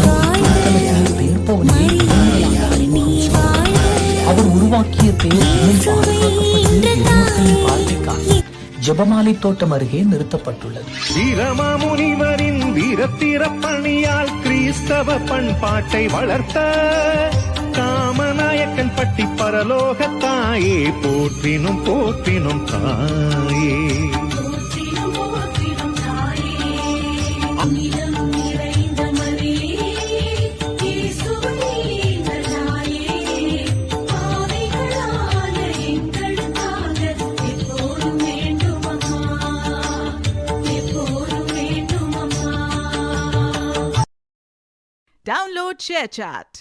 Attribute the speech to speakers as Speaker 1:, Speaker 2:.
Speaker 1: தான் மக்களுக்கு பெயர் பவனியை அவர் உருவாக்கிய பெயர் இன்னும் பாதுகாக்கப்பட்டு பொதுமக்களின் பார்வைக்காக ஜெபமாலை தோட்டம் அருகே நிறுத்தப்பட்டுள்ளது.
Speaker 2: வீரமாமுனிவரின் வீரத்திர பணியால் கிறிஸ்தவ பண்பாட்டை வளர்த்த காமநாயக்கன் பட்டி பரலோக தாயே போற்றினும் போற்றினும் தாயே.
Speaker 3: Download ShareChat.